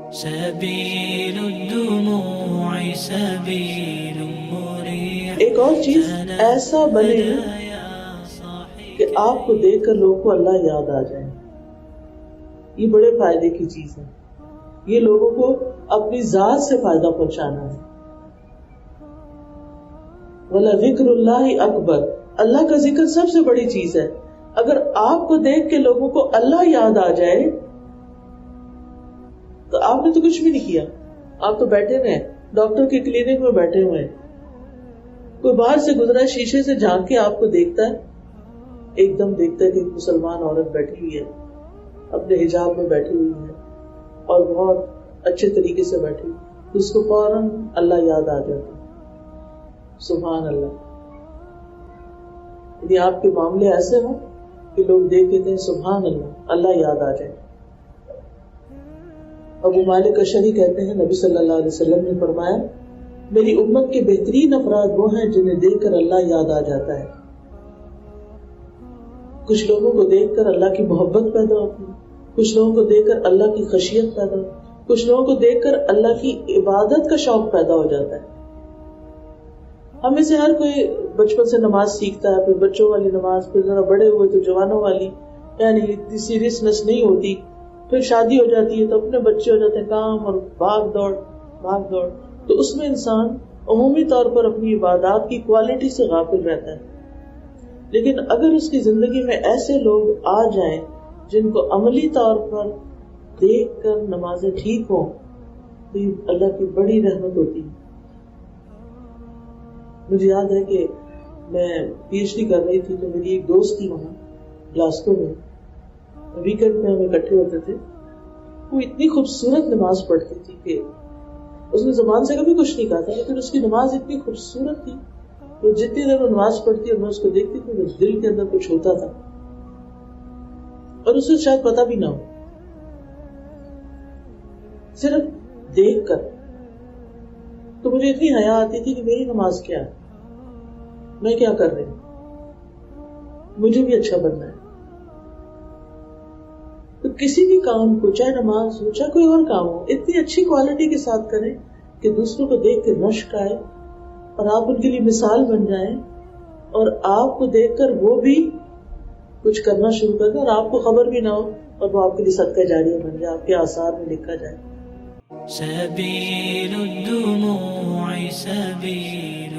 سبيل الدموع سبيل مريح. ایک اور چیز، ایسا بنے کہ آپ کو دیکھ کر لوگوں کو اللہ یاد آ جائے. یہ بڑے فائدے کی چیز ہے. یہ لوگوں کو اپنی ذات سے فائدہ پہنچانا ہے. وَلَذِكْرُ اللَّهِ أَكْبَرُ، اللہ کا ذکر سب سے بڑی چیز ہے. اگر آپ کو دیکھ کے لوگوں کو اللہ یاد آ جائے تو آپ نے تو کچھ بھی نہیں کیا. آپ تو بیٹھے ہوئے ہیں، ڈاکٹر کے کلینک میں بیٹھے ہوئے ہیں، کوئی باہر سے گزرا شیشے سے جھانک کے آپ کو دیکھتا ہے، ایک دم دیکھتا ہے کہ ایک مسلمان عورت بیٹھی ہوئی ہے، اپنے حجاب میں بیٹھی ہوئی ہے اور بہت اچھے طریقے سے بیٹھی ہوئی، تو اس کو فوراً اللہ یاد آ جاتا ہے. سبحان اللہ. یعنی آپ کے معاملے ایسے ہوں کہ لوگ دیکھ کہتے ہیں سبحان اللہ، اللہ یاد آ جائے. ابو مالک اشعری کہتے ہیں نبی صلی اللہ علیہ وسلم نے فرمایا میری امت کے بہترین افراد وہ ہیں جنہیں دیکھ کر اللہ یاد آ جاتا ہے. کچھ لوگوں کو دیکھ کر اللہ کی محبت پیدا ہوتی ہے، کچھ لوگوں کو دیکھ کر اللہ کی خشیت پیدا ہوتی ہے، کچھ لوگوں کو دیکھ کر اللہ کی عبادت کا شوق پیدا ہو جاتا ہے. ہمیں سے ہر کوئی بچپن سے نماز سیکھتا ہے، پھر بچوں والی نماز، پھر ذرا بڑے ہوئے تو جوانوں والی، یعنی اتنی سیریسنس نہیں ہوتی. پھر شادی ہو جاتی ہے تو اپنے بچے ہو جاتے ہیں، کام اور بھاگ دوڑ. تو اس میں انسان عمومی طور پر اپنی عبادات کی کوالٹی سے غافل رہتا ہے. لیکن اگر اس کی زندگی میں ایسے لوگ آ جائیں جن کو عملی طور پر دیکھ کر نمازیں ٹھیک ہوں تو یہ اللہ کی بڑی رحمت ہوتی ہے. مجھے یاد ہے کہ میں پی ایچ ڈی کر رہی تھی تو میری ایک دوست تھی وہاں گلاسکو میں، ویکینڈ میں ہم اکٹھے ہوتے تھے. وہ اتنی خوبصورت نماز پڑھتی تھی کہ اس نے زبان سے کبھی کچھ نہیں کہا تھا، لیکن اس کی نماز اتنی خوبصورت تھی. وہ جتنی دیر وہ نماز پڑھتی اور میں اس کو دیکھتی تھی تو دل کے اندر کچھ ہوتا تھا، اور اسے شاید پتا بھی نہ ہو. صرف دیکھ کر تو مجھے اتنی حیا آتی تھی کہ میری نماز کیا ہے، میں کیا کر رہی ہوں، مجھے بھی اچھا بننا ہے. تو کسی بھی کام کو، چاہے نماز ہو چاہے کوئی اور کام ہو، اتنی اچھی کوالٹی کے ساتھ کریں کہ دوسروں کو دیکھ کے رشک آئے اور آپ ان کے لیے مثال بن جائیں، اور آپ کو دیکھ کر وہ بھی کچھ کرنا شروع کر دیں اور آپ کو خبر بھی نہ ہو، اور وہ آپ کے لیے صدقہ جاریہ بن جائے، آپ کے آثار میں لکھا جائے. سبيل الدموع سبيل